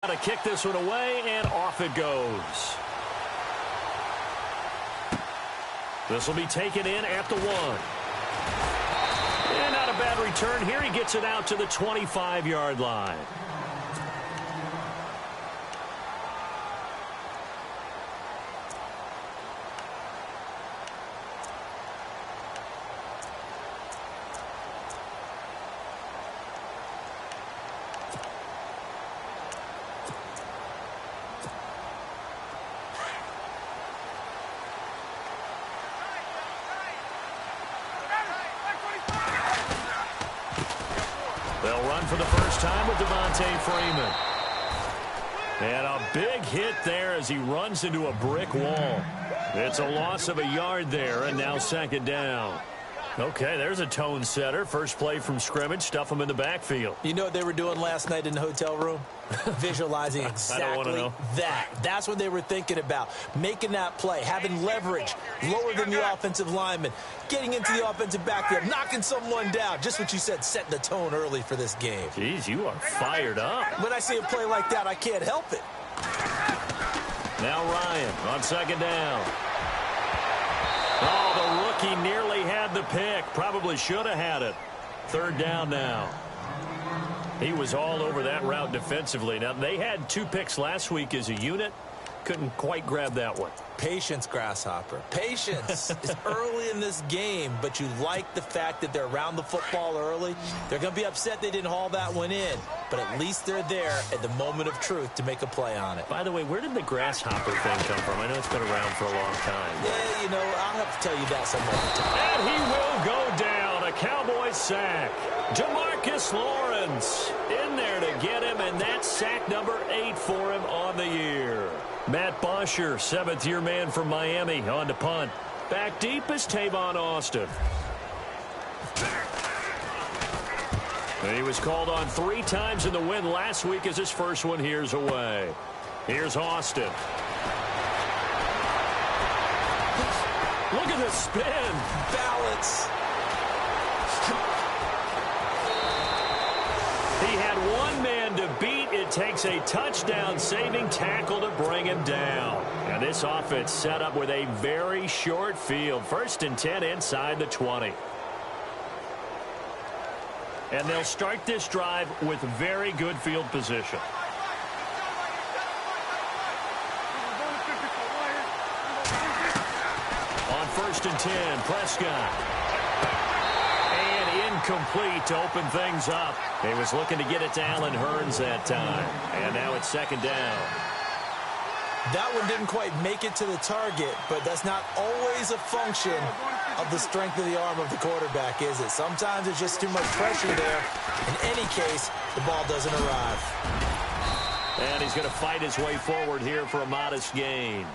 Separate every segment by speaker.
Speaker 1: To kick this one away, and off it goes. This will be taken in at the 1. And not a bad return here. He gets it out to the 25-yard line. They'll run for the first time with Devontae Freeman. And a big hit there as he runs into a brick wall. It's a loss of a yard there, and now second down. Okay, there's a tone setter. First play from scrimmage, stuff them in the backfield.
Speaker 2: You know what they were doing last night in the hotel room? Visualizing exactly that. That's what they were thinking about. Making that play, having leverage, lower than the offensive lineman, getting into the offensive backfield, knocking someone down. Just what you said, setting the tone early for this game.
Speaker 1: Jeez, you are fired up.
Speaker 2: When I see a play like that, I can't help it.
Speaker 1: Now Ryan on second down. Oh, the rookie nearly had the pick. Probably should have had it. Third down now. He was all over that route defensively. Now, they had 2 picks last week as a unit. Couldn't quite grab that one.
Speaker 2: Patience, Grasshopper. Patience is early in this game, but you like the fact that they're around the football early. They're going to be upset they didn't haul that one in, but at least they're there at the moment of truth to make a play on it.
Speaker 1: By the way, where did the grasshopper thing come from? I know it's been around for a long time.
Speaker 2: Yeah, you know, I'll have to tell you that some other time.
Speaker 1: And he will go down. A Cowboy sack. Jamarcus Lawrence in there to get him, and that's sack number 8 for him on the year. Matt Bosher, 7th-year man from Miami, on to punt. Back deep is Tavon Austin. And he was called on 3 times in the win last week as his first one here's away. Here's Austin. Look at the spin.
Speaker 2: Balance.
Speaker 1: He had one man to beat. It takes a touchdown-saving tackle to bring him down. And this offense set up with a very short field. 1st and 10 inside the 20. And they'll start this drive with very good field position. On 1st and 10, Prescott. Complete to open things up. He was looking to get it to Allen Hurns that time. And now it's second down.
Speaker 2: That one didn't quite make it to the target, but that's not always a function of the strength of the arm of the quarterback, is it? Sometimes it's just too much pressure there. In any case, the ball doesn't arrive.
Speaker 1: And he's going to fight his way forward here for a modest gain.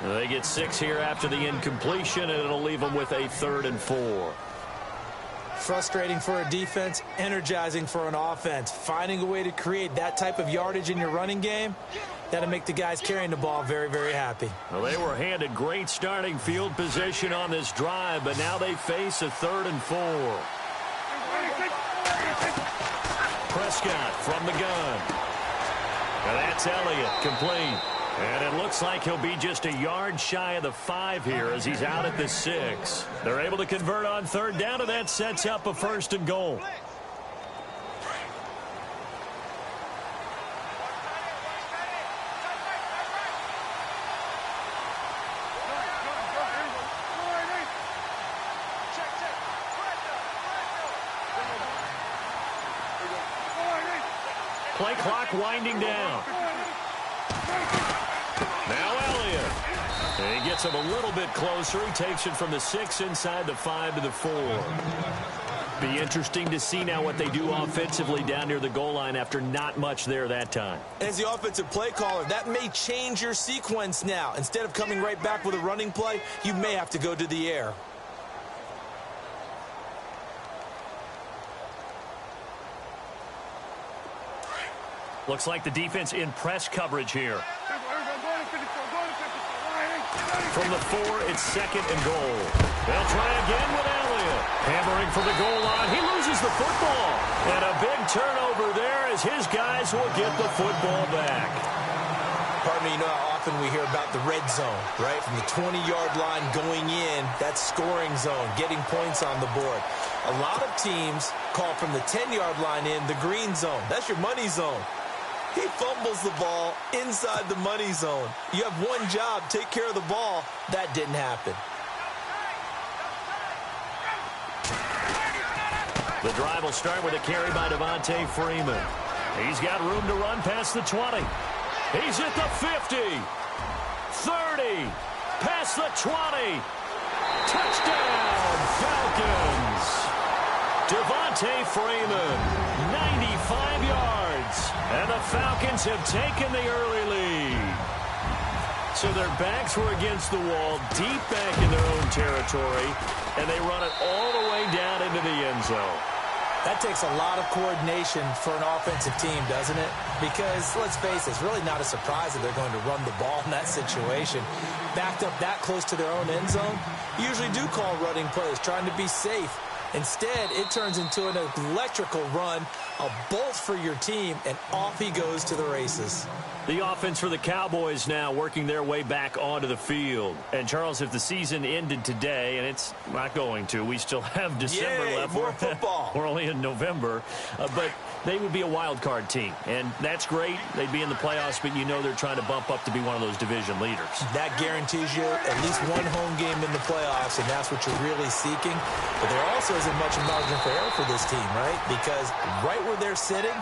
Speaker 1: They get 6 here after the incompletion, and it'll leave them with a 3rd and 4.
Speaker 2: Frustrating for a defense, energizing for an offense. Finding a way to create that type of yardage in your running game, that'll make the guys carrying the ball very, very happy.
Speaker 1: Well, they were handed great starting field position on this drive, but now they face a 3rd and 4. Prescott from the gun. And that's Elliott, complete. And it looks like he'll be just a yard shy of the 5 here as he's out at the 6. They're able to convert on 3rd down, and that sets up a 1st and goal. Play clock winding down. Now Elliott. And he gets him a little bit closer. He takes it from the 6 inside the 5 to the 4. Be interesting to see now what they do offensively down near the goal line after not much there that time.
Speaker 2: As the offensive play caller, that may change your sequence now. Instead of coming right back with a running play, you may have to go to the air.
Speaker 1: Looks like the defense in press coverage here. From the 4, it's 2nd and goal. They'll try again with Elliott. Hammering for the goal line. He loses the football. And a big turnover there as his guys will get the football back.
Speaker 2: Pardon me, you know how often we hear about the red zone, right? From the 20-yard line going in, that's scoring zone, getting points on the board. A lot of teams call from the 10-yard line in the green zone. That's your money zone. He fumbles the ball inside the money zone. You have one job, take care of the ball. That didn't happen.
Speaker 1: The drive will start with a carry by Devontae Freeman. He's got room to run past the 20. He's at the 50. 30. Past the 20. Touchdown, Falcons. Devontae Freeman, 95 yards. And the Falcons have taken the early lead. So their backs were against the wall, deep back in their own territory, and they run it all the way down into the end zone.
Speaker 2: That takes a lot of coordination for an offensive team, doesn't it? Because, let's face it, it's really not a surprise that they're going to run the ball in that situation. Backed up that close to their own end zone, usually do call running plays, trying to be safe. Instead, it turns into an electrical run, a bolt for your team, and off he goes to the races.
Speaker 1: The offense for the Cowboys now working their way back onto the field. And, Charles, if the season ended today, and it's not going to, we still have December left.
Speaker 2: More football.
Speaker 1: We're only in November. But they would be a wild card team. And that's great. They'd be in the playoffs, but you know they're trying to bump up to be one of those division leaders.
Speaker 2: That guarantees you at least one home game in the playoffs, and that's what you're really seeking. But there also isn't much margin for error for this team, right? Because right where they're sitting,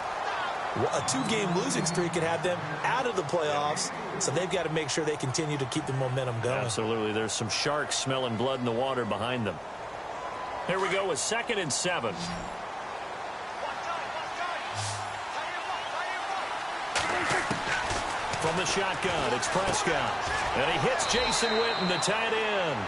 Speaker 2: a 2-game losing streak could have them out of the playoffs, so they've got to make sure they continue to keep the momentum going.
Speaker 1: Absolutely. There's some sharks smelling blood in the water behind them. Here we go with 2nd and 7. From the shotgun, it's Prescott. And he hits Jason Witten, the tight end.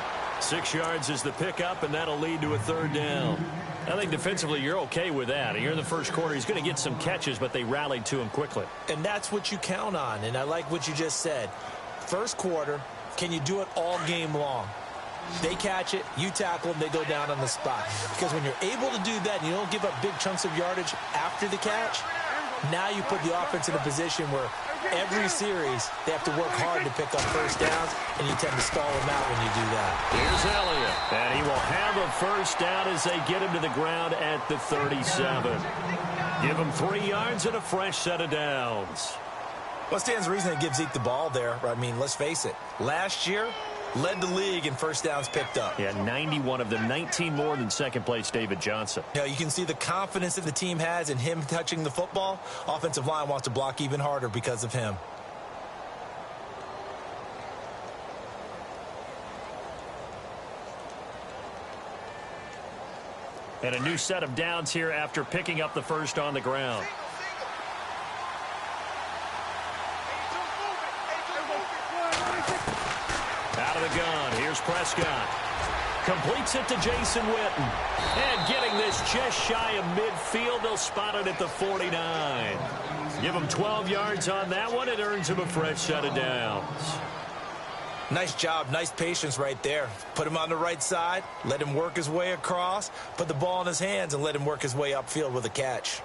Speaker 1: 6 yards is the pickup, and that'll lead to a 3rd down. I think defensively you're okay with that. Here in the first quarter, he's going to get some catches, but they rallied to him quickly.
Speaker 2: And that's what you count on, and I like what you just said. First quarter, can you do it all game long? They catch it, you tackle them, they go down on the spot. Because when you're able to do that and you don't give up big chunks of yardage after the catch, now you put the offense in a position where every series they have to work hard to pick up first downs, and you tend to stall them out when you do that.
Speaker 1: Here's Elliott, and he will have a first down as they get him to the ground at the 37. Give him 3 yards and a fresh set of downs.
Speaker 2: Well, stands to reason it gives Zeke the ball there. I mean, let's face it. Last year, led the league in first downs picked up.
Speaker 1: Yeah, 91 of them, 19 more than second-place David Johnson.
Speaker 2: You know, you can see the confidence that the team has in him touching the football. Offensive line wants to block even harder because of him.
Speaker 1: And a new set of downs here after picking up the first on the ground. Out of the gun, here's Prescott. Completes it to Jason Witten. And getting this just shy of midfield, they'll spot it at the 49. Give him 12 yards on that one. It earns him a fresh set of downs.
Speaker 2: Nice job, nice patience right there. Put him on the right side, let him work his way across, put the ball in his hands, and let him work his way upfield with a catch.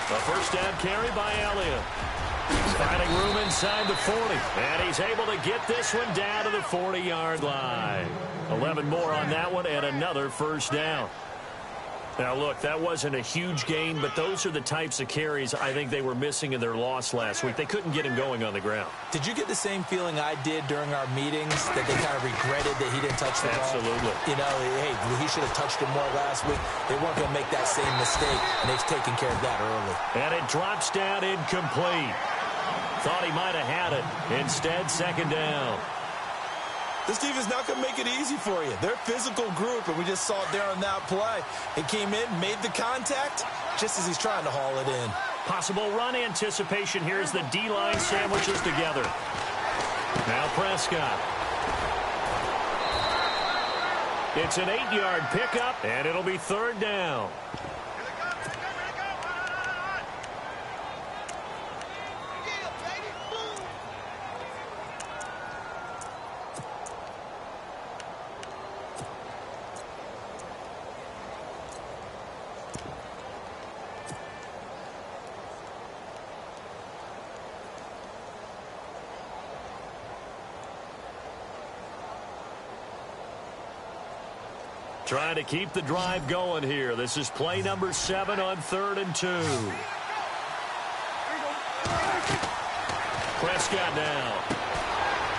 Speaker 1: A first down carry by Elliott. Finding room inside the 40. And he's able to get this one down to the 40-yard line. 11 more on that one and another first down. Now, look, that wasn't a huge gain, but those are the types of carries I think they were missing in their loss last week. They couldn't get him going on the ground.
Speaker 2: Did you get the same feeling I did during our meetings, that they kind of regretted that he didn't touch the ball?
Speaker 1: Absolutely.
Speaker 2: You know, hey, he should have touched it more last week. They weren't going to make that same mistake, and they've taken care of that early.
Speaker 1: And it drops down incomplete. Thought he might have had it. Instead, second down.
Speaker 2: This team is not going to make it easy for you. They're a physical group, and we just saw it there on that play. He came in, made the contact, just as he's trying to haul it in.
Speaker 1: Possible run anticipation here as the D-line sandwiches together. Now Prescott. It's an 8-yard pickup, and it'll be third down. Trying to keep the drive going here. This is play number 7 on 3rd and 2. Prescott now.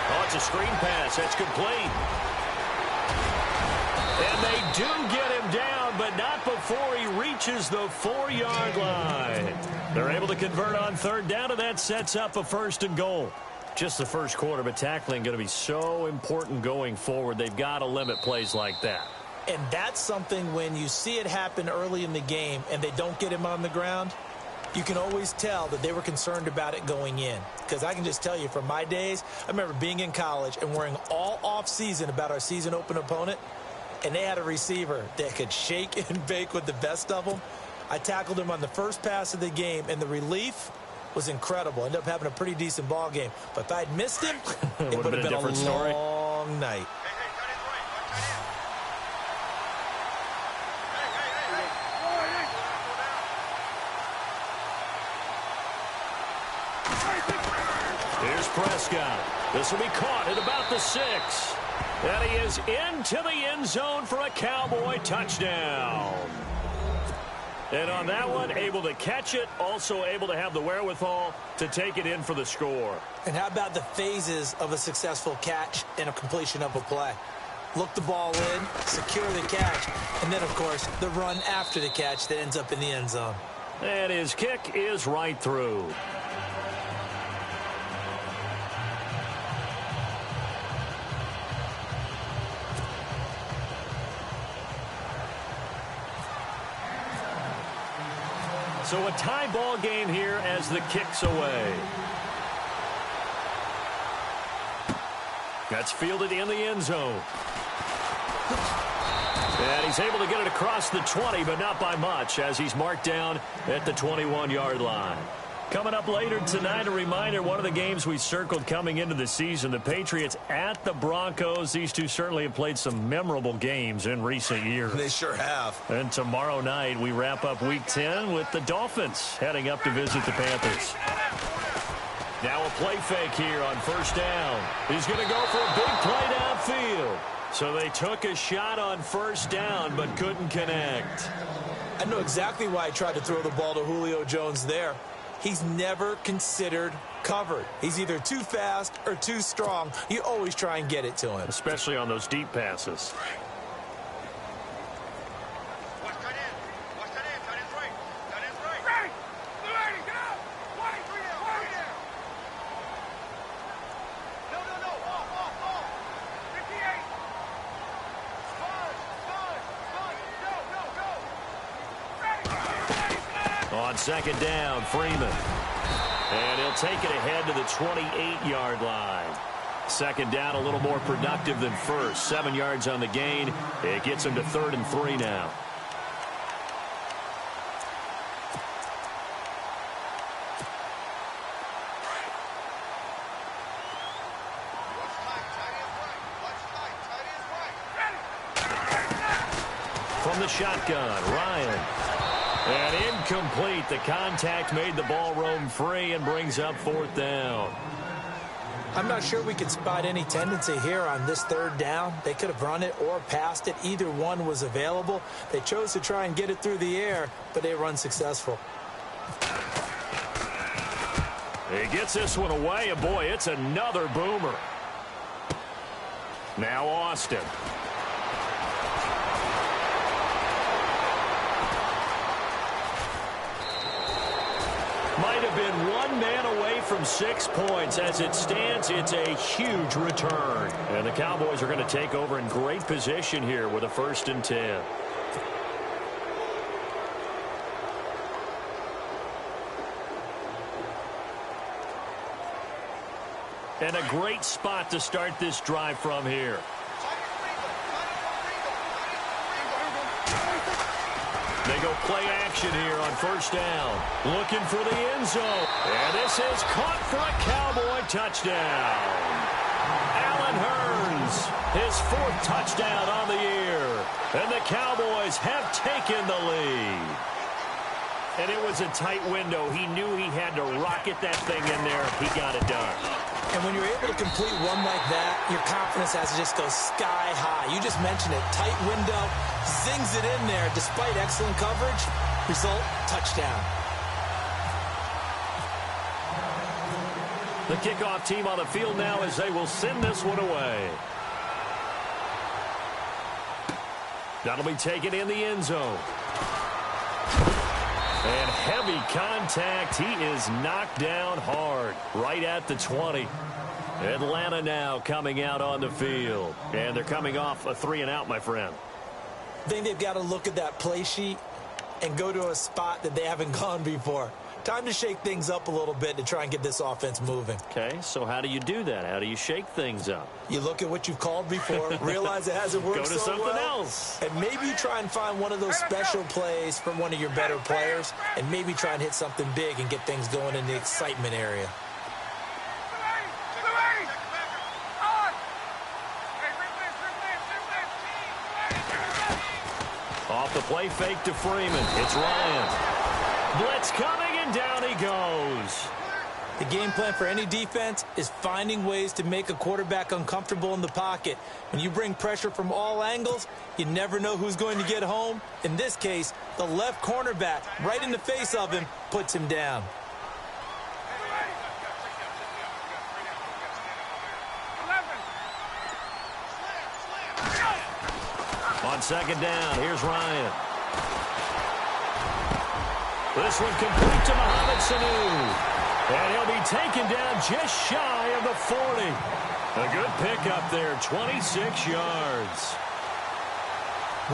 Speaker 1: Oh, it's a screen pass. That's complete. And they do get him down, but not before he reaches the 4-yard line. They're able to convert on 3rd down, and that sets up a 1st and goal. Just the first quarter, but tackling going to be so important going forward. They've got to limit plays like that.
Speaker 2: And that's something when you see it happen early in the game and they don't get him on the ground, you can always tell that they were concerned about it going in. Because I can just tell you from my days, I remember being in college and worrying all off-season about our season open opponent, and they had a receiver that could shake and bake with the best of them. I tackled him on the first pass of the game, and the relief was incredible. Ended up having a pretty decent ball game. But if I'd missed him, it would have been a long night.
Speaker 1: Here's Prescott. This will be caught at about the 6. And he is into the end zone for a Cowboy touchdown. And on that one, able to catch it, also able to have the wherewithal to take it in for the score.
Speaker 2: And how about the phases of a successful catch and a completion of a play? Look the ball in, secure the catch, and then, of course, the run after the catch that ends up in the end zone.
Speaker 1: And his kick is right through. So a tie ball game here as the kick's away. That's fielded in the end zone. And he's able to get it across the 20, but not by much, as he's marked down at the 21-yard line. Coming up later tonight, a reminder, one of the games we circled coming into the season, the Patriots at the Broncos. These two certainly have played some memorable games in recent years.
Speaker 3: They sure have.
Speaker 1: And tomorrow night, we wrap up Week 10 with the Dolphins heading up to visit the Panthers. Now a play fake here on 1st down. He's going to go for a big play downfield. So they took a shot on 1st down, but couldn't connect.
Speaker 2: I know exactly why I tried to throw the ball to Julio Jones there. He's never considered covered. He's either too fast or too strong. You always try and get it to him.
Speaker 1: Especially on those deep passes. On 2nd down, Freeman. And he'll take it ahead to the 28-yard line. 2nd down, a little more productive than 1st. 7 yards on the gain. It gets him to 3rd and 3 now. From the shotgun, Ryan. And incomplete. The contact made the ball roam free and brings up 4th down.
Speaker 2: I'm not sure we could spot any tendency here on this 3rd down. They could have run it or passed it. Either one was available. They chose to try and get it through the air, but they were unsuccessful.
Speaker 1: He gets this one away, and boy, it's another boomer. Now Austin. Might have been one man away from 6 points. As it stands, it's a huge return. And the Cowboys are going to take over in great position here with a 1st and 10. And a great spot to start this drive from here. They go play action here on 1st down. Looking for the end zone. And this is caught for a Cowboy touchdown. Allen Hurns, his 4th touchdown on the year. And the Cowboys have taken the lead. And it was a tight window. He knew he had to rocket that thing in there. He got it done.
Speaker 2: And when you're able to complete one like that, your confidence has to just go sky high. You just mentioned it. Tight window, zings it in there despite excellent coverage. Result, touchdown.
Speaker 1: The kickoff team on the field now as they will send this one away. That'll be taken in the end zone. And heavy contact. He is knocked down hard right at the 20. Atlanta now coming out on the field. And they're coming off a 3-and-out, my friend.
Speaker 2: I think they've got to look at that play sheet and go to a spot that they haven't gone before. Time to shake things up a little bit to try and get this offense moving.
Speaker 1: Okay, so how do you do that? How do you shake things up?
Speaker 2: You look at what you've called before, realize it hasn't worked so well.
Speaker 1: Go to something else.
Speaker 2: And maybe try and find one of those special plays from one of your better players, and maybe try and hit something big and get things going in the excitement area.
Speaker 1: Off the play fake to Freeman. It's Ryan. Blitz coming, and down he goes.
Speaker 2: The game plan for any defense is finding ways to make a quarterback uncomfortable in the pocket. When you bring pressure from all angles, you never know who's going to get home. In this case, the left cornerback, right in the face of him, puts him down.
Speaker 1: On second down, here's Ryan. This one complete to Mohamed Sanu. And he'll be taken down just shy of the 40. A good pickup there, 26 yards.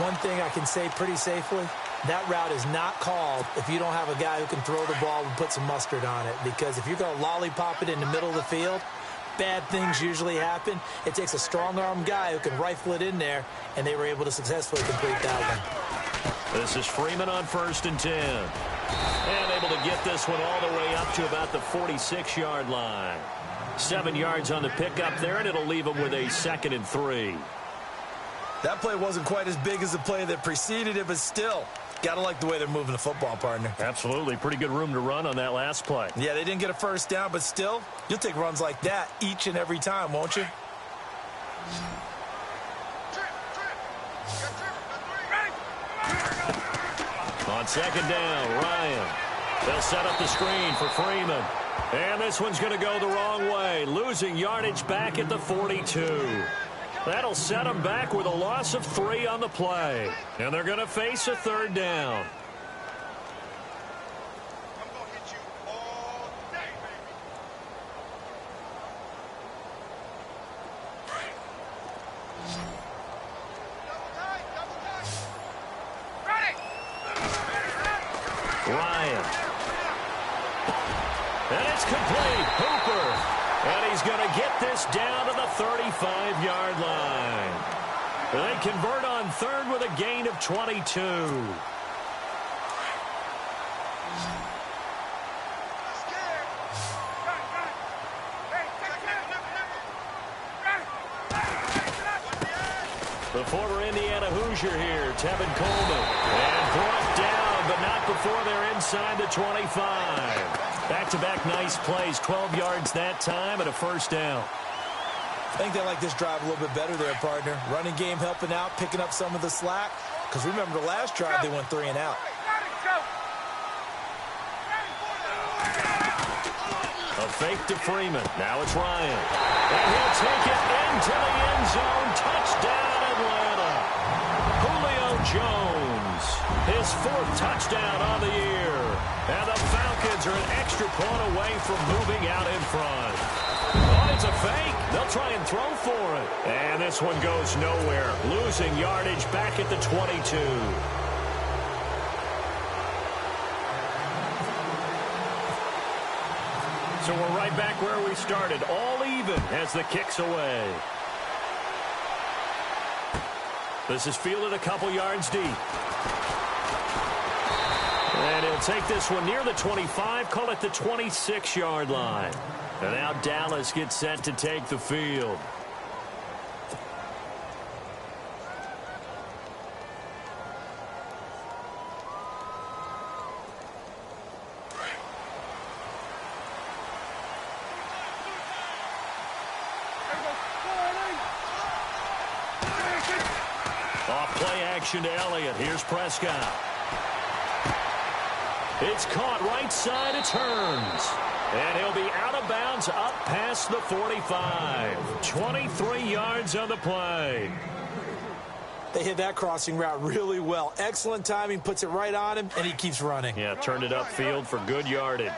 Speaker 2: One thing I can say pretty safely, that route is not called if you don't have a guy who can throw the ball and put some mustard on it. Because if you're going to lollipop it in the middle of the field, bad things usually happen. It takes a strong-arm guy who can rifle it in there, and they were able to successfully complete that one.
Speaker 1: This is Freeman on 1st and 10. And able to get this one all the way up to about the 46-yard line. 7 yards on the pickup there, and it'll leave him with a 2nd and 3.
Speaker 2: That play wasn't quite as big as the play that preceded it, but still, got to like the way they're moving the football, partner.
Speaker 1: Absolutely. Pretty good room to run on that last play.
Speaker 2: Yeah, they didn't get a first down, but still, you'll take runs like that each and every time, won't you?
Speaker 1: On second down, Ryan. They'll set up the screen for Freeman. And this one's going to go the wrong way. Losing yardage back at the 42. That'll set them back with a loss of 3 on the play. And they're going to face a 3rd down. Ryan. And it's complete. Hooper. And he's going to get this down to the 35-yard line. They convert on 3rd with a gain of 22. The former Indiana Hoosier here, Tevin Coleman. And brought down, but not before they're inside the 25. Back-to-back nice plays, 12 yards that time and a 1st down.
Speaker 2: I think they like this drive a little bit better there, partner. Running game helping out, picking up some of the slack. Because remember the last drive, they went 3 and out.
Speaker 1: A fake to Freeman. Now it's Ryan. And he'll take it into the end zone. Touchdown, Atlanta. Julio Jones. His 4th touchdown on the year. And the Falcons are an extra point away from moving out in front. Oh, it's a fake. They'll try and throw for it. And this one goes nowhere. Losing yardage back at the 22. So we're right back where we started. All even as the kick's away. This is fielded a couple yards deep. And he'll take this one near the 25, call it the 26-yard line. And now Dallas gets set to take the field. Off play action to Elliott. Here's Prescott. It's caught right side. It turns. And he'll be out of bounds up past the 45. 23 yards on the play.
Speaker 2: They hit that crossing route really well. Excellent timing, puts it right on him, and he keeps running.
Speaker 1: Yeah, turned it upfield for good yardage.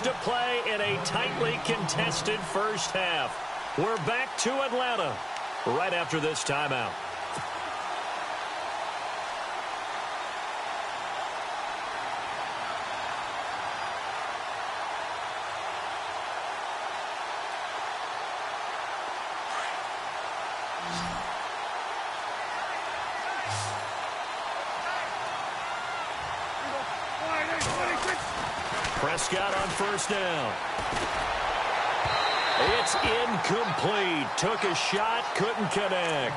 Speaker 1: To play in a tightly contested first half. We're back to Atlanta right after this timeout. Prescott on first down. It's incomplete. Took a shot, couldn't connect.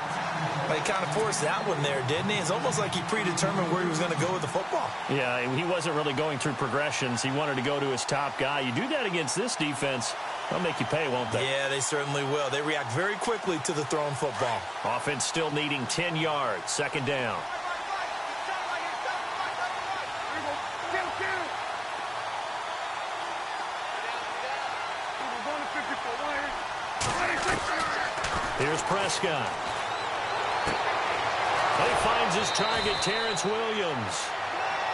Speaker 2: Well, he kind of forced that one there, didn't he? It's almost like he predetermined where he was going to go with the football.
Speaker 1: Yeah, he wasn't really going through progressions. He wanted to go to his top guy. You do that against this defense, they'll make you pay, won't they?
Speaker 2: Yeah, they certainly will. They react very quickly to the thrown football.
Speaker 1: Offense still needing 10 yards. Second down. Here's Prescott. He finds his target, Terrence Williams.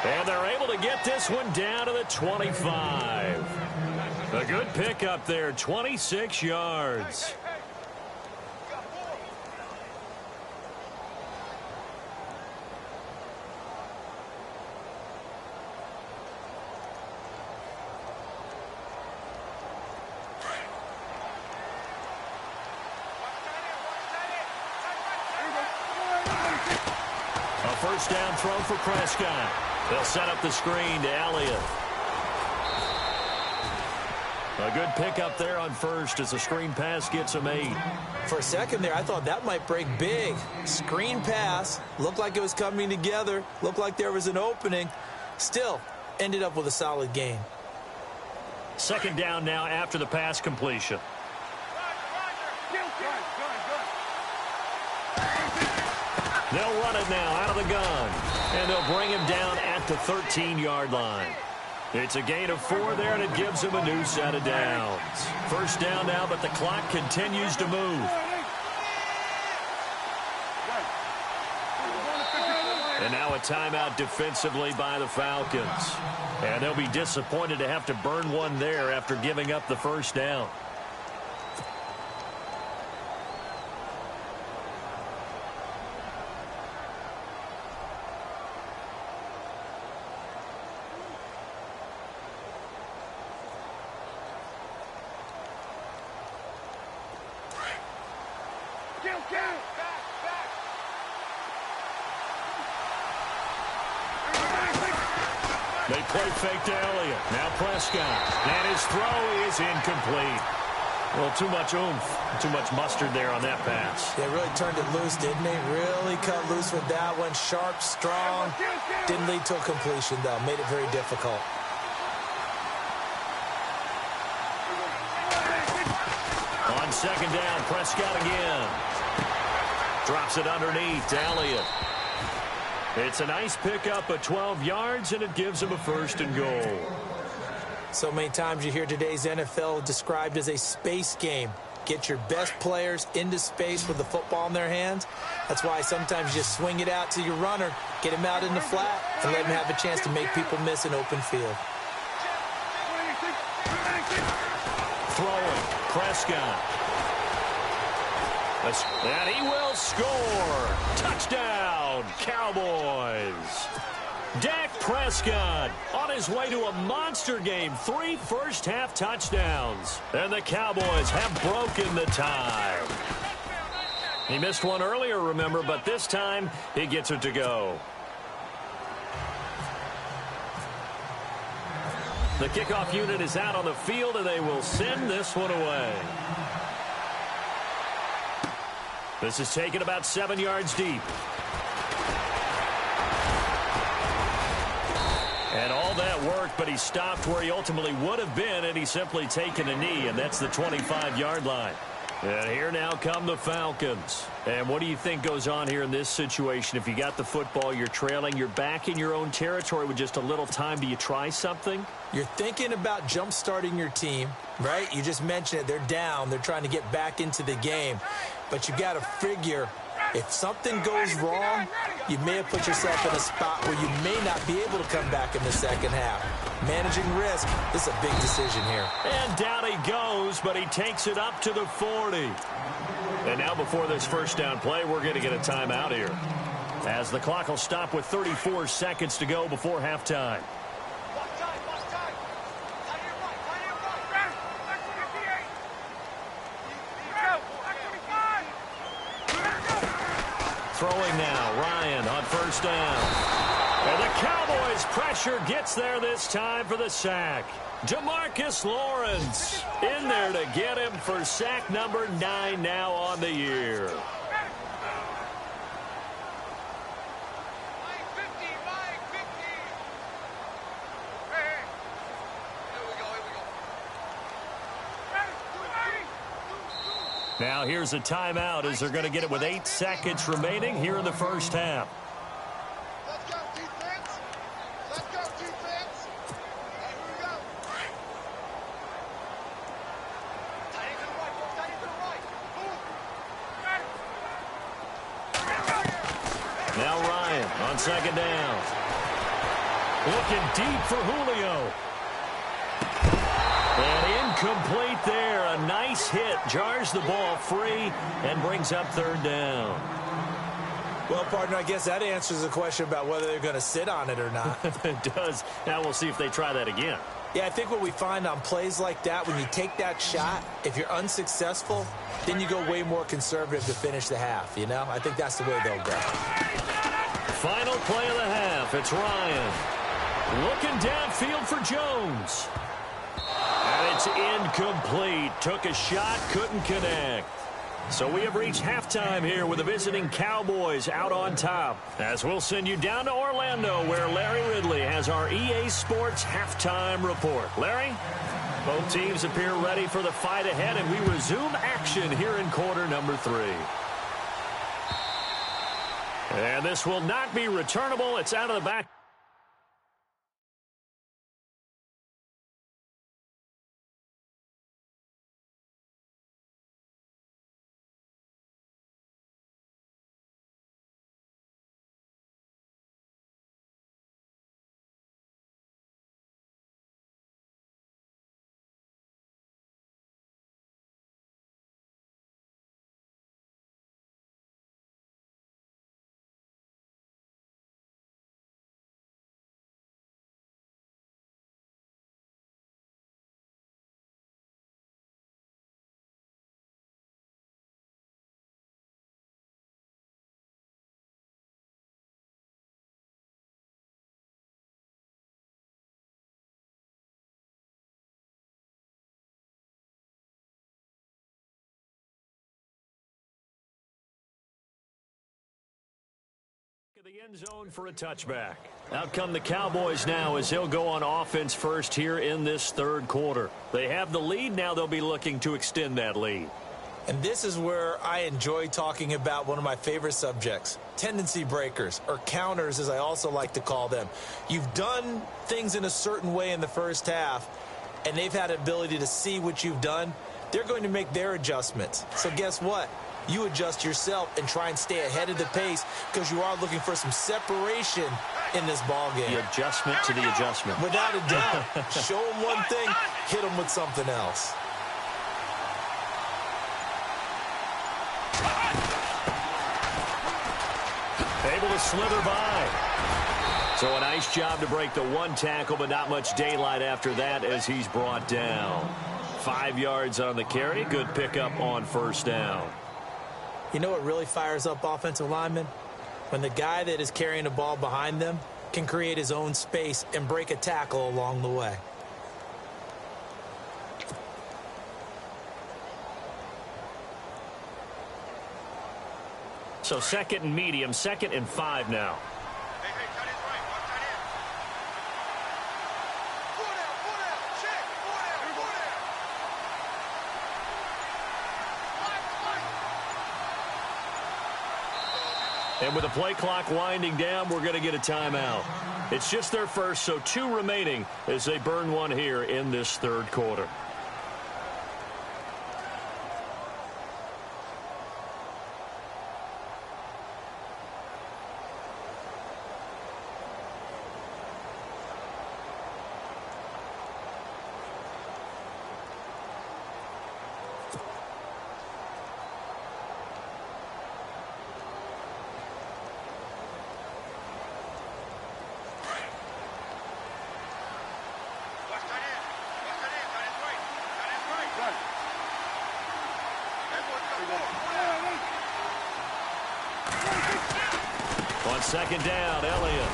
Speaker 1: And they're able to get this one down to the 25. A good pickup there, 26 yards. First down throw for Prescott. They'll set up the screen to Elliott. A good pickup there on first as the screen pass gets him 8.
Speaker 2: For a second there, I thought that might break big. Screen pass. Looked like it was coming together. Looked like there was an opening. Still, ended up with a solid gain.
Speaker 1: Second down now after the pass completion. They'll run it now out of the gun. And they'll bring him down at the 13-yard line. It's a gain of 4 there, and it gives him a new set of downs. First down now, but the clock continues to move. And now a timeout defensively by the Falcons. And they'll be disappointed to have to burn one there after giving up the first down. They play fake to Elliott. Now Prescott. And his throw is incomplete. Well, too much oomph, too much mustard there on that pass.
Speaker 2: They really turned it loose, didn't they? Really cut loose with that one. Sharp, strong. Didn't lead to a completion, though. Made it very difficult.
Speaker 1: On second down, Prescott again. Drops it underneath to Elliott. It's a nice pickup of 12 yards, and it gives him a first and goal.
Speaker 2: So many times you hear today's NFL described as a space game. Get your best players into space with the football in their hands. That's why sometimes you just swing it out to your runner, get him out in the flat, and let him have a chance to make people miss an open field.
Speaker 1: Throwing, Prescott. And he will score. Touchdown, Cowboys. Dak Prescott on his way to a monster game. 3 first-half touchdowns. And the Cowboys have broken the tie. He missed one earlier, remember, but this time he gets it to go. The kickoff unit is out on the field, and they will send this one away. This is taken about 7 yards deep. And all that worked, but he stopped where he ultimately would have been, and he's simply taken a knee, and that's the 25-yard line. And here now come the Falcons. And what do you think goes on here in this situation? If you got the football, you're trailing, you're back in your own territory with just a little time. Do you try something?
Speaker 2: You're thinking about jump-starting your team, right? You just mentioned it. They're down. They're trying to get back into the game. But you got to figure, if something goes wrong, you may have put yourself in a spot where you may not be able to come back in the second half. Managing risk, this is a big decision here.
Speaker 1: And down he goes, but he takes it up to the 40. And now before this first down play, we're going to get a timeout here, as the clock will stop with 34 seconds to go before halftime. Throwing now, Ryan on first down. And the Cowboys' pressure gets there this time for the sack. Demarcus Lawrence in there to get him for sack number 9 now on the year. Now here's a timeout as they're going to get it with 8 seconds remaining here in the first half.
Speaker 3: Let's go, defense. Let's go, defense. Here we go. Tight end to the right, ball. Tight end to the right. Move.
Speaker 1: Now Ryan on second down. Looking deep for Julio. And incomplete there. A nice hit. Jars the ball free and brings up third down.
Speaker 2: Well, partner, I guess that answers the question about whether they're going to sit on it or not.
Speaker 1: It does. Now we'll see if they try that again.
Speaker 2: Yeah, I think what we find on plays like that, when you take that shot, if you're unsuccessful, then you go way more conservative to finish the half, you know? I think that's the way they'll go.
Speaker 1: Final play of the half. It's Ryan. Looking downfield for Jones. And it's incomplete. Took a shot, couldn't connect. So we have reached halftime here with the visiting Cowboys out on top. As we'll send you down to Orlando, where Larry Ridley has our EA Sports halftime report. Larry? Both teams appear ready for the fight ahead, and we resume action here in quarter number 3. And this will not be returnable. It's out of the back. The end zone for a touchback. Out come the Cowboys now as they'll go on offense first here in this third quarter. They have the lead. Now they'll be looking to extend that lead.
Speaker 2: And this is where I enjoy talking about one of my favorite subjects, tendency breakers, or counters as I also like to call them. You've done things in a certain way in the first half, and they've had an ability to see what you've done. They're going to make their adjustments. So guess what? You adjust yourself and try and stay ahead of the pace because you are looking for some separation in this ball game.
Speaker 1: The adjustment to the adjustment.
Speaker 2: Without a doubt. Show them one thing, hit them with something else.
Speaker 1: Able to slither by. So a nice job to break the one tackle, but not much daylight after that as he's brought down. 5 yards on the carry. Good pickup on first down.
Speaker 2: You know what really fires up offensive linemen? When the guy that is carrying the ball behind them can create his own space and break a tackle along the way.
Speaker 1: So second and medium, 2nd and 5 now. And with the play clock winding down, we're going to get a timeout. It's just their first, so 2 remaining as they burn one here in this third quarter. On second down, Elliott.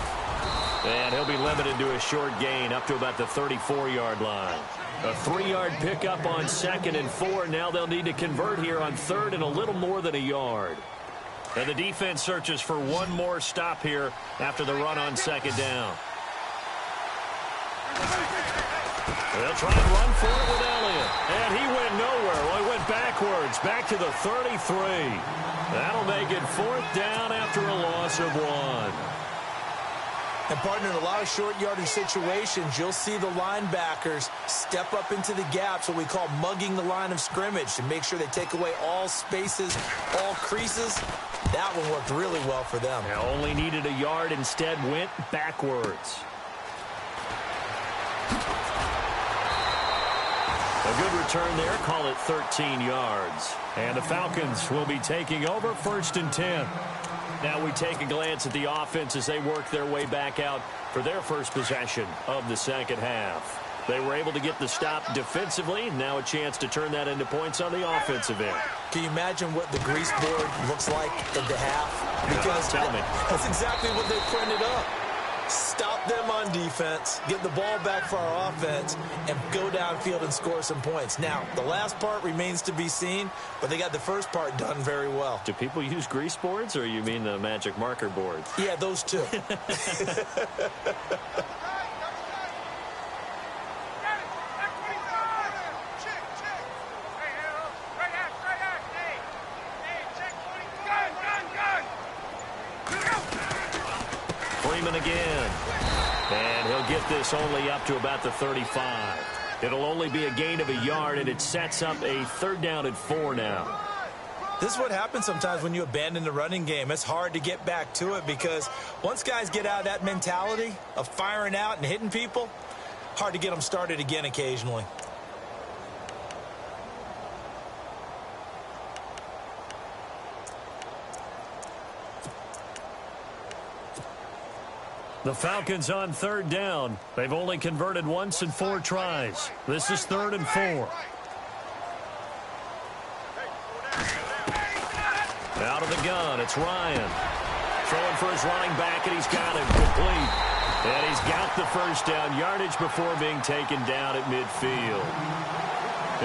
Speaker 1: And he'll be limited to a short gain up to about the 34-yard line. A 3-yard pickup on 2nd and 4. Now they'll need to convert here on 3rd and a little more than a yard. And the defense searches for one more stop here after the run on 2nd down. They'll try and run for it with Elliott. And he went nowhere. Well, he went backwards, back to the 33. That'll make it 4th down after a loss of 1.
Speaker 2: And, partner, in a lot of short yardage situations, you'll see the linebackers step up into the gaps, what we call mugging the line of scrimmage, to make sure they take away all spaces, all creases. That one worked really well for them.
Speaker 1: Now only needed a yard, instead went backwards. A good return there, call it 13 yards. And the Falcons will be taking over 1st and 10. Now we take a glance at the offense as they work their way back out for their first possession of the second half. They were able to get the stop defensively. Now a chance to turn that into points on the offensive end.
Speaker 2: Can you imagine what the grease board looks like at the half? Because
Speaker 1: tell me.
Speaker 2: That's exactly what they printed up. Stop them on defense, get the ball back for our offense, and go downfield and score some points. Now, the last part remains to be seen, but they got the first part done very well.
Speaker 1: Do people use grease boards, or you mean the magic marker boards?
Speaker 2: Yeah, those two.
Speaker 1: Again. And he'll get this only up to about the 35. It'll only be a gain of a yard, and it sets up a 3rd down and 4 now.
Speaker 2: This is what happens sometimes when you abandon the running game. It's hard to get back to it because once guys get out of that mentality of firing out and hitting people, hard to get them started again occasionally.
Speaker 1: The Falcons on 3rd down. They've only converted once in 4 tries. This is 3rd and 4. Out of the gun, it's Ryan. Throwing for his running back, and he's got it complete. And he's got the first down yardage before being taken down at midfield.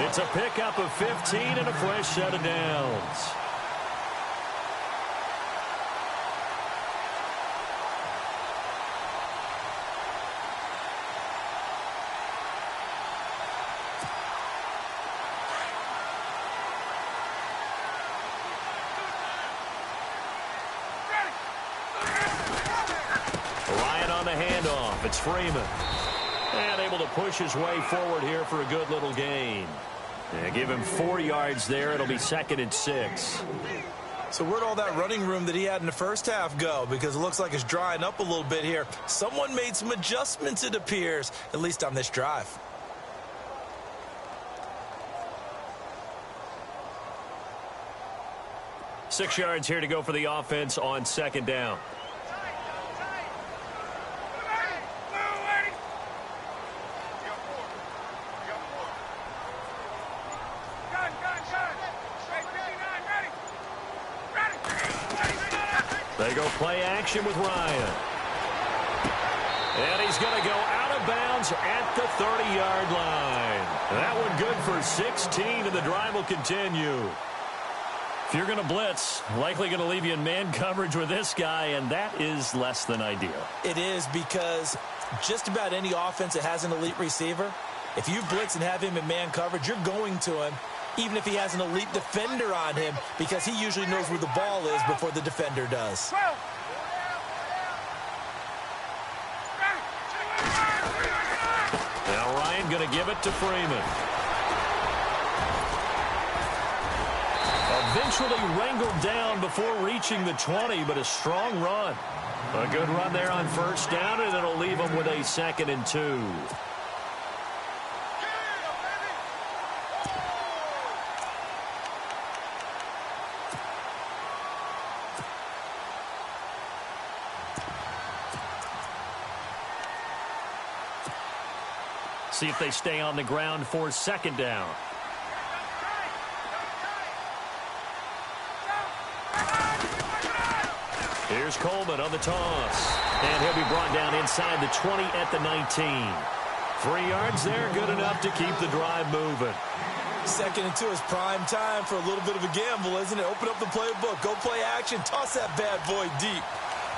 Speaker 1: It's a pickup of 15 and a fresh set of downs. It's Freeman. And able to push his way forward here for a good little gain. And give him 4 yards there. It'll be 2nd and 6.
Speaker 2: So where'd all that running room that he had in the first half go? Because it looks like it's drying up a little bit here. Someone made some adjustments, it appears, at least on this drive.
Speaker 1: Six yards here to go for the offense on 2nd down. They go play action with Ryan. And he's going to go out of bounds at the 30-yard line. That one good for 16, and the drive will continue. If you're going to blitz, likely going to leave you in man coverage with this guy, and that is less than ideal.
Speaker 2: It is, because just about any offense that has an elite receiver, if you blitz and have him in man coverage, you're going to him even if he has an elite defender on him, because he usually knows where the ball is before the defender does.
Speaker 1: Now Ryan going to give it to Freeman. Eventually wrangled down before reaching the 20, but a strong run. A good run there on first down, and it'll leave them with a 2nd and 2. See if they stay on the ground for 2nd down. Here's Coleman on the toss. And he'll be brought down inside the 20 at the 19. 3 yards there, good enough to keep the drive moving.
Speaker 2: 2nd and 2 is prime time for a little bit of a gamble, isn't it? Open up the playbook, go play action, toss that bad boy deep.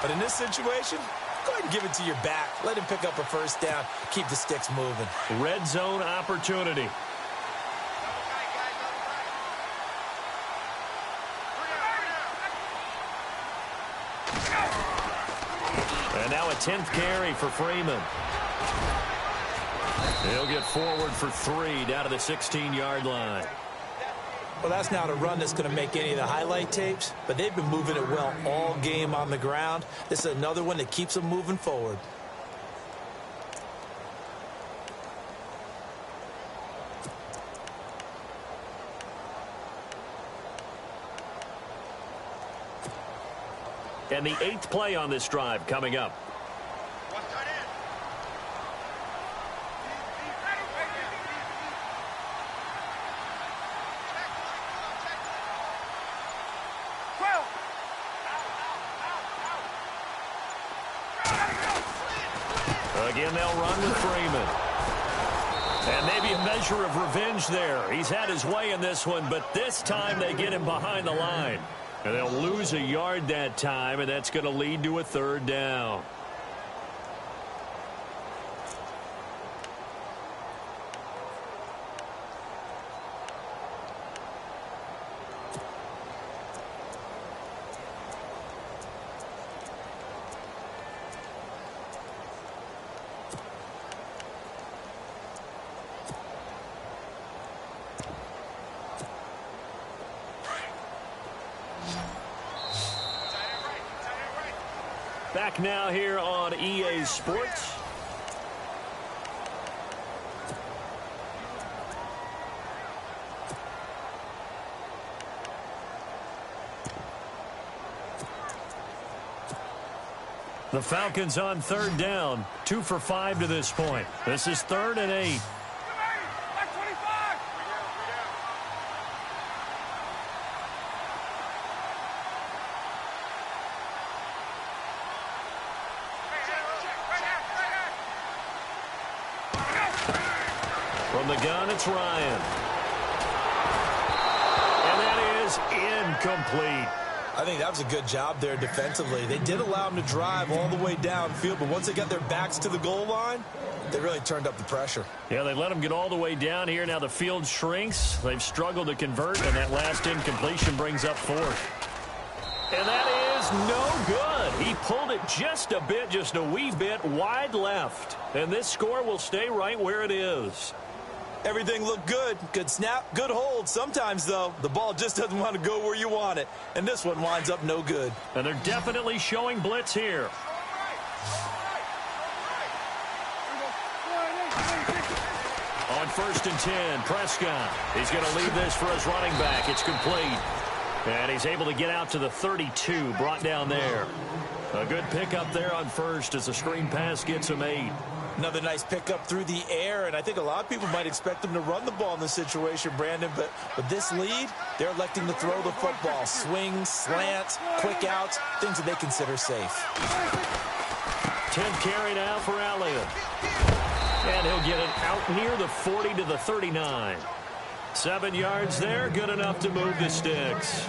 Speaker 2: But in this situation, go ahead and give it to your back. Let him pick up a first down, keep the sticks moving.
Speaker 1: Red zone opportunity. And now a 10th carry for Freeman. He'll get forward for 3 down to the 16-yard line.
Speaker 2: Well, that's not a run that's going to make any of the highlight tapes, but they've been moving it well all game on the ground. This is another one that keeps them moving forward.
Speaker 1: And the 8th play on this drive coming up. Again, they'll run with Freeman. And maybe a measure of revenge there. He's had his way in this one, but this time they get him behind the line. And they'll lose a yard that time, and that's going to lead to a 3rd down. Back now here on EA Sports. The Falcons on 3rd down. 2 for 5 to this point. This is 3rd and 8. From the gun, it's Ryan. And that is incomplete.
Speaker 2: I think that was a good job there defensively. They did allow them to drive all the way downfield, but once they got their backs to the goal line, they really turned up the pressure.
Speaker 1: Yeah, they let them get all the way down here. Now the field shrinks. They've struggled to convert, and that last incompletion brings up 4th. And that is no good. He pulled it just a bit, just a wee bit wide left. And this score will stay right where it is.
Speaker 2: Everything looked good. Good snap, good hold. Sometimes, though, the ball just doesn't want to go where you want it. And this one winds up no good.
Speaker 1: And they're definitely showing blitz here. On 1st and 10, Prescott. He's going to leave this for his running back. It's complete. And he's able to get out to the 32, brought down there. A good pickup there on 1st as the screen pass gets him 8.
Speaker 2: Another nice pickup through the air, and I think a lot of people might expect them to run the ball in this situation, Brandon, but with this lead, they're electing to throw the football. Swings, slants, quick outs, things that they consider safe.
Speaker 1: 10th carry now for Elliott. And he'll get it out near the 40 to the 39. 7 yards there, good enough to move the sticks.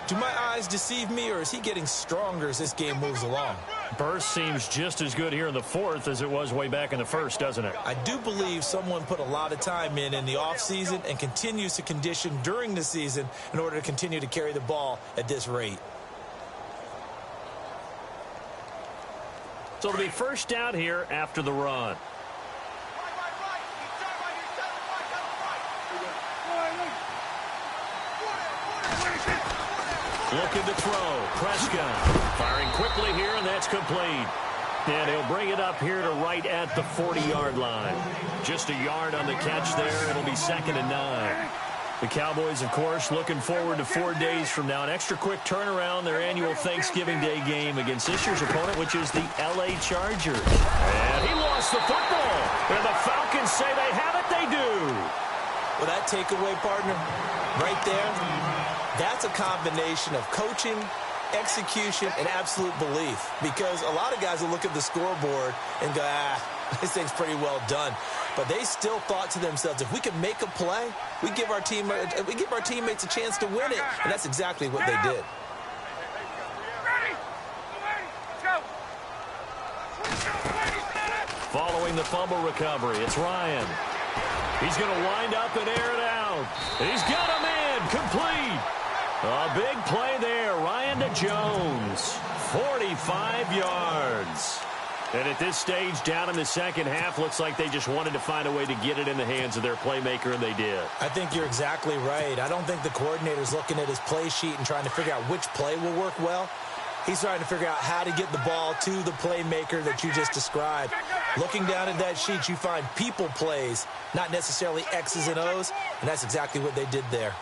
Speaker 2: Do my eyes deceive me, or is he getting stronger as this game moves along?
Speaker 1: Burst seems just as good here in the fourth as it was way back in the first, doesn't it?
Speaker 2: I do believe someone put a lot of time in the offseason and continues to condition during the season in order to continue to carry the ball at this rate.
Speaker 1: So it'll be first down here after the run. Looking to throw. Prescott firing quickly here, and that's complete. And he'll bring it up here to right at the 40-yard line. Just a yard on the catch there. It'll be 2nd and 9. The Cowboys, of course, looking forward to 4 days from now. An extra quick turnaround, their annual Thanksgiving Day game against this year's opponent, which is the L.A. Chargers. And he lost the football. And the Falcons say they have it. They do.
Speaker 2: Well, that takeaway, partner, right there, that's a combination of coaching, execution, and absolute belief. Because a lot of guys will look at the scoreboard and go, this thing's pretty well done. But they still thought to themselves, if we can make a play, we give our teammates a chance to win it. And that's exactly what they did.
Speaker 1: Following the fumble recovery, it's Ryan. He's going to wind up and air it out. He's got a man complete. A big play there. Ryan to Jones. 45 yards. And at this stage, down in the second half, looks like they just wanted to find a way to get it in the hands of their playmaker, and they did.
Speaker 2: I think you're exactly right. I don't think the coordinator's looking at his play sheet and trying to figure out which play will work well. He's trying to figure out how to get the ball to the playmaker that you just described. Looking down at that sheet, you find people plays, not necessarily X's and O's, and that's exactly what they did there.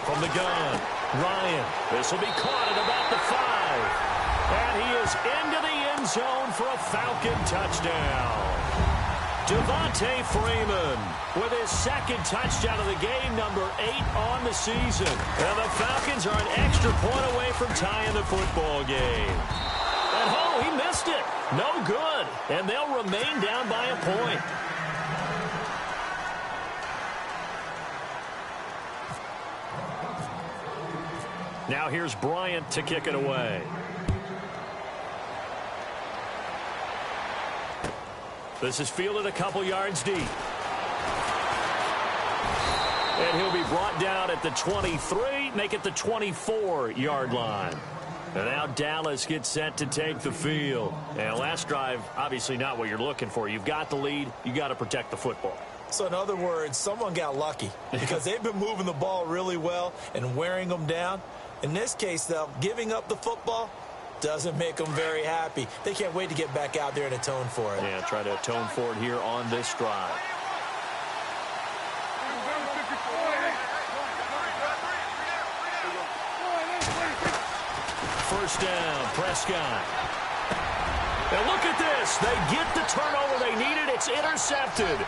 Speaker 1: From the gun, Ryan. This will be caught at about the 5. And he is into the end zone for a Falcon touchdown. Devontae Freeman with his second touchdown of the game, number 8 on the season. And the Falcons are an extra point away from tying the football game. And he missed it. No good. And they'll remain down by a point. Now here's Bryant to kick it away. This is fielded a couple yards deep. And he'll be brought down at the 23, make it the 24-yard line. And now Dallas gets set to take the field. And last drive, obviously not what you're looking for. You've got the lead. You got to protect the football.
Speaker 2: So in other words, someone got lucky because they've been moving the ball really well and wearing them down. In this case, though, giving up the football doesn't make them very happy. They can't wait to get back out there and atone for it.
Speaker 1: Yeah, try to atone for it here on this drive. First down, Prescott. Now look at this. They get the turnover they needed. It's intercepted.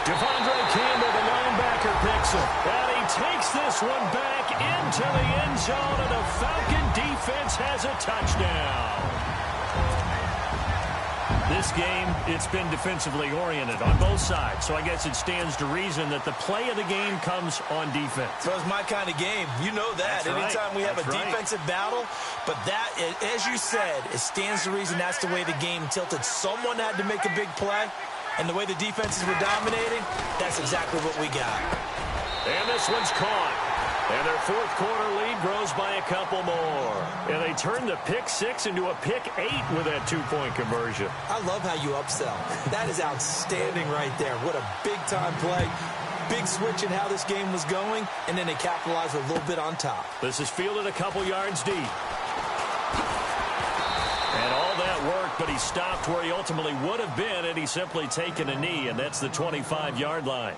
Speaker 1: Devondre Campbell, the linebacker, picks him. And he takes this one back into the end zone, and the Falcon defense has a touchdown. This game, it's been defensively oriented on both sides, so I guess it stands to reason that the play of the game comes on defense.
Speaker 2: So it's my kind of game. You know that. Anytime we have a defensive battle, but that, as you said, it stands to reason that's the way the game tilted. Someone had to make a big play. And the way the defenses were dominating, that's exactly what we got.
Speaker 1: And this one's caught. And their fourth quarter lead grows by a couple more. And they turn the pick 6 into a pick 8 with that 2-point conversion.
Speaker 2: I love how you upsell. That is outstanding right there. What a big-time play. Big switch in how this game was going, and then they capitalized a little bit on top.
Speaker 1: This is fielded a couple yards deep. And all that worked, but he stopped where he ultimately would have been, and he's simply taken a knee, and that's the 25-yard line.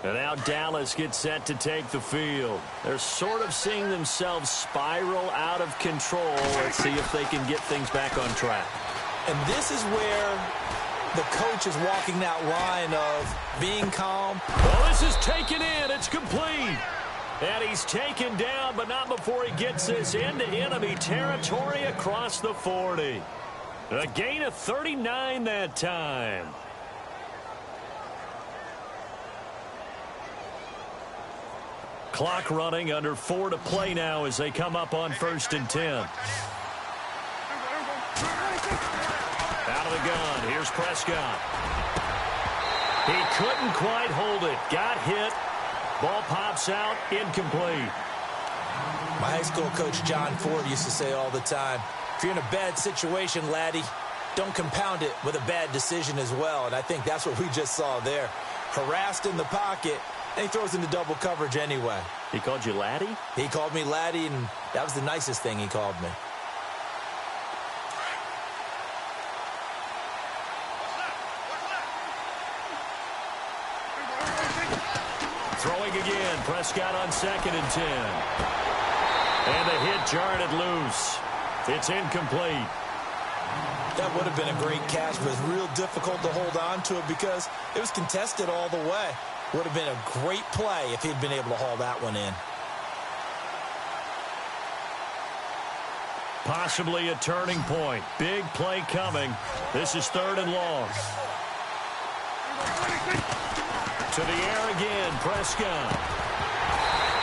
Speaker 1: And now Dallas gets set to take the field. They're sort of seeing themselves spiral out of control. Let's see if they can get things back on track.
Speaker 2: And this is where the coach is walking that line of being calm.
Speaker 1: Well, this is taken in. It's complete. And he's taken down, but not before he gets this into enemy territory across the 40. A gain of 39 that time. Clock running, under 4 to play now as they come up on 1st and 10. Out of the gun, here's Prescott. He couldn't quite hold it. Got hit. Ball pops out, incomplete.
Speaker 2: My high school coach, John Ford, used to say all the time, if you're in a bad situation, laddie, don't compound it with a bad decision as well. And I think that's what we just saw there. Harassed in the pocket, and he throws into double coverage anyway.
Speaker 1: He called you laddie?
Speaker 2: He called me laddie, and that was the nicest thing he called me.
Speaker 1: Throwing again, Prescott on 2nd and 10. And the hit jarred it loose. It's incomplete.
Speaker 2: That would have been a great catch, but it's real difficult to hold on to it because it was contested all the way. Would have been a great play if he'd been able to haul that one in.
Speaker 1: Possibly a turning point. Big play coming. This is 3rd and long. To the air again, Prescott.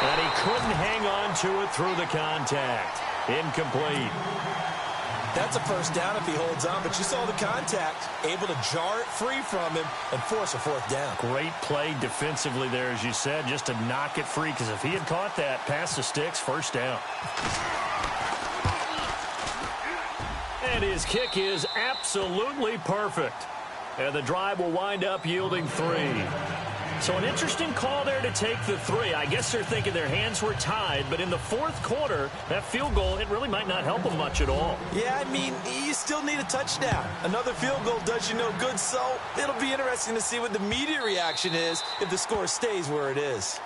Speaker 1: And he couldn't hang on to it through the contact. Incomplete.
Speaker 2: That's a first down if he holds on, but you saw the contact. Able to jar it free from him and force a 4th down.
Speaker 1: Great play defensively there, as you said, just to knock it free, because if he had caught that, past the sticks, 1st down. And his kick is absolutely perfect. And the drive will wind up yielding 3. So an interesting call there to take the 3. I guess they're thinking their hands were tied, but in the 4th quarter, that field goal, it really might not help them much at all.
Speaker 2: Yeah, I mean, you still need a touchdown. Another field goal does you no good, so it'll be interesting to see what the media reaction is if the score stays where it is.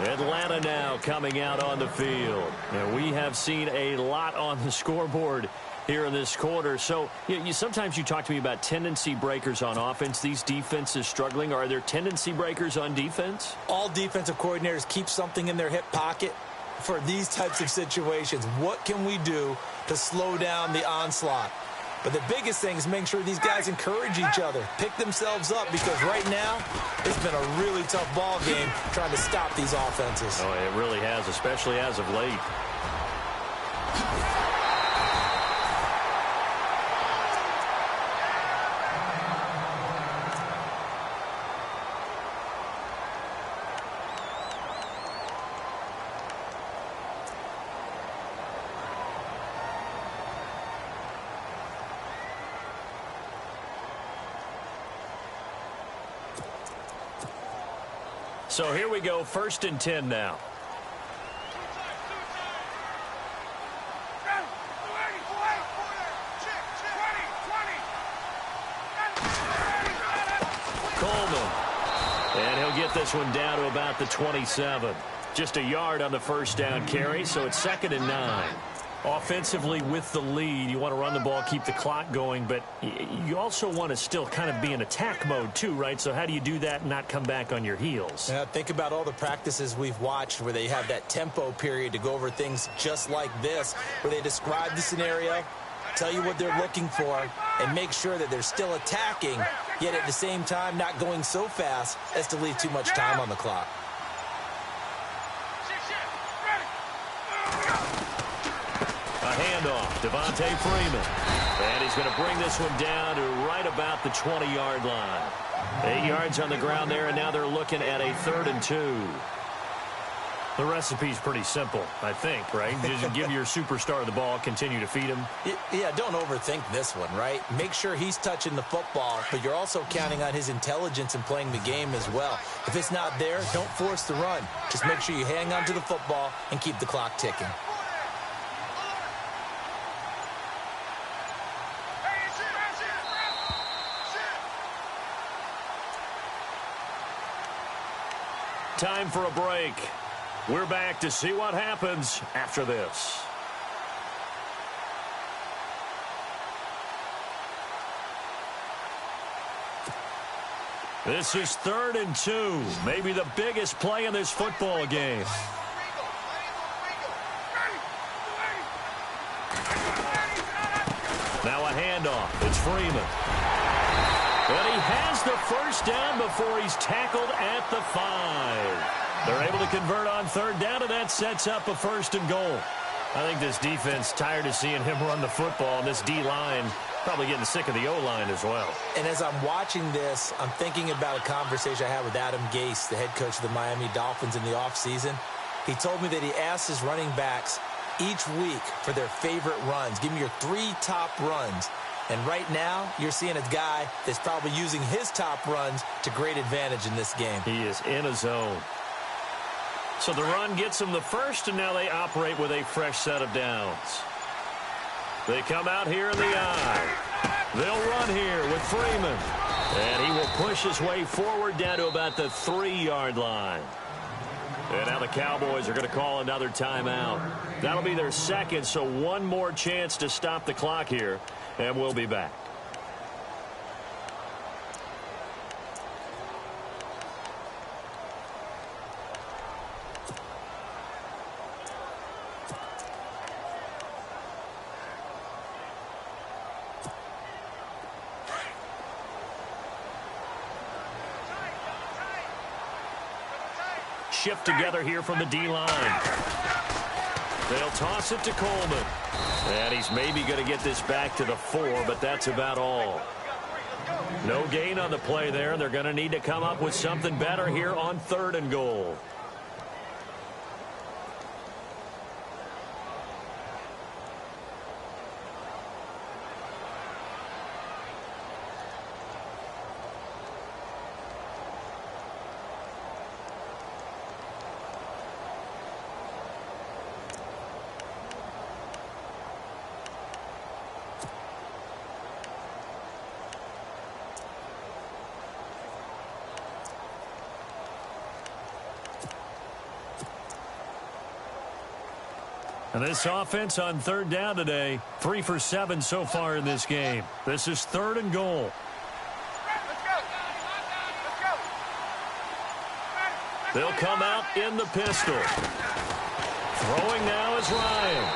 Speaker 1: Atlanta now coming out on the field. And we have seen a lot on the scoreboard here in this quarter. So sometimes you talk to me about tendency breakers on offense. These defenses struggling. Are there tendency breakers on defense?
Speaker 2: All defensive coordinators keep something in their hip pocket for these types of situations. What can we do to slow down the onslaught? But the biggest thing is making sure these guys encourage each other, pick themselves up, because right now it's been a really tough ball game trying to stop these offenses.
Speaker 1: Oh, it really has, especially as of late. So here we go, 1st and 10 now. Coleman. And he'll get this one down to about the 27. Just a yard on the 1st down carry, so it's 2nd and 9. Offensively with the lead, you want to run the ball, keep the clock going, but you also want to still kind of be in attack mode too, right? So how do you do that and not come back on your heels?
Speaker 2: Yeah, think about all the practices we've watched where they have that tempo period to go over things just like this, where they describe the scenario, tell you what they're looking for, and make sure that they're still attacking, yet at the same time not going so fast as to leave too much time on the clock.
Speaker 1: A handoff, Devontae Freeman. And he's going to bring this one down to right about the 20-yard line. 8 yards on the ground there, and now they're looking at a 3rd and 2. The recipe's pretty simple, I think, right? Just give your superstar the ball, continue to feed him.
Speaker 2: Yeah, don't overthink this one, right? Make sure he's touching the football, but you're also counting on his intelligence in playing the game as well. If it's not there, don't force the run. Just make sure you hang on to the football and keep the clock ticking.
Speaker 1: Time for a break. We're back to see what happens after this. This is 3rd and 2. Maybe the biggest play in this football game. Now a handoff. It's Freeman. But he has the first down before he's tackled at the 5. They're able to convert on 3rd down, and that sets up a 1st and goal. I think this defense tired of seeing him run the football, and this D-line probably getting sick of the O-line as well.
Speaker 2: And as I'm watching this, I'm thinking about a conversation I had with Adam Gase, the head coach of the Miami Dolphins in the offseason. He told me that he asked his running backs each week for their favorite runs. Give me your 3 top runs. And right now, you're seeing a guy that's probably using his top runs to great advantage in this game.
Speaker 1: He is in a zone. So the run gets them the first, and now they operate with a fresh set of downs. They come out here in the eye. They'll run here with Freeman. And he will push his way forward down to about the 3-yard line. And now the Cowboys are going to call another timeout. That'll be their 2nd, so one more chance to stop the clock here. And we'll be back. Shift together here from the D-line. They'll toss it to Coleman. And he's maybe going to get this back to the 4, but that's about all. No gain on the play there. They're going to need to come up with something better here on 3rd and goal. And this offense on 3rd down today, 3 for 7 so far in this game. This is 3rd and goal. They'll come out in the pistol. Throwing now is Ryan.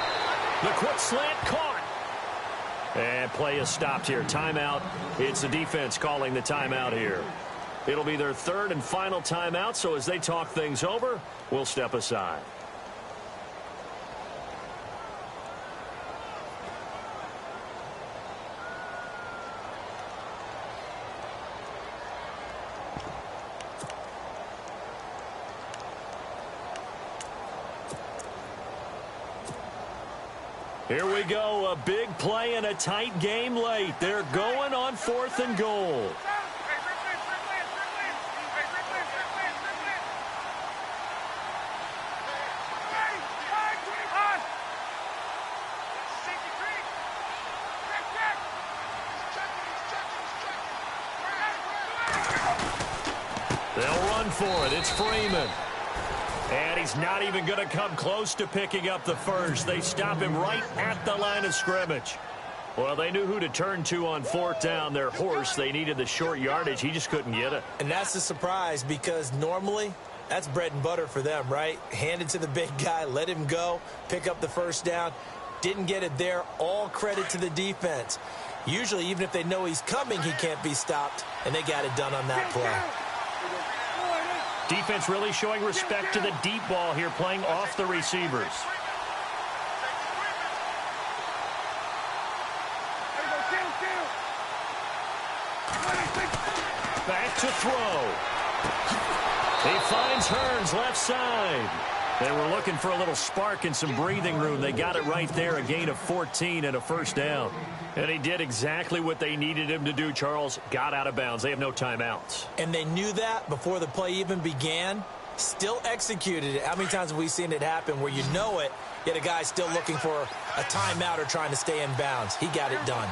Speaker 1: The quick slant caught. And play is stopped here. Timeout. It's the defense calling the timeout here. It'll be their 3rd and final timeout, so as they talk things over, we'll step aside. Here we go, a big play in a tight game late. They're going on 4th and goal. They'll run for it. It's Freeman. And he's not even going to come close to picking up the first. They stop him right at the line of scrimmage. Well, they knew who to turn to on 4th down. Their horse, they needed the short yardage. He just couldn't get it.
Speaker 2: And that's a surprise because normally that's bread and butter for them, right? Hand it to the big guy, let him go, pick up the first down. Didn't get it there. All credit to the defense. Usually, even if they know he's coming, he can't be stopped. And they got it done on that play.
Speaker 1: Defense really showing respect to the deep ball here, playing off the receivers. Back to throw. He finds Hearns left side. They were looking for a little spark and some breathing room. They got it right there, a gain of 14 and a first down. And he did exactly what they needed him to do, Charles. Got out of bounds. They have no timeouts.
Speaker 2: And they knew that before the play even began. Still executed it. How many times have we seen it happen where you know it, yet a guy's still looking for a timeout or trying to stay in bounds? He got it done.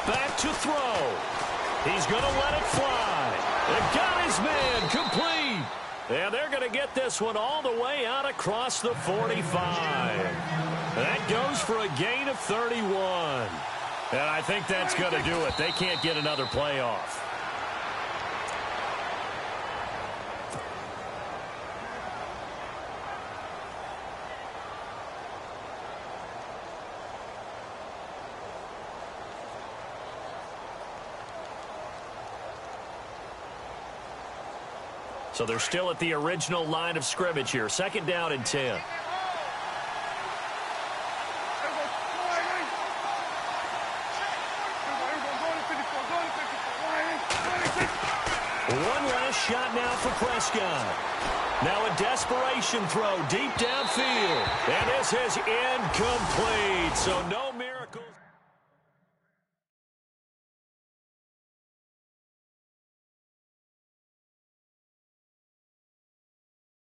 Speaker 1: Back to throw. He's going to let it fly. It got his man complete. And they're going to get this one all the way out across the 45. That goes for a gain of 31. And I think that's going to do it. They can't get another play off. So they're still at the original line of scrimmage here. 2nd down and 10. One last shot now for Prescott. Now a desperation throw deep downfield. And this is incomplete. So no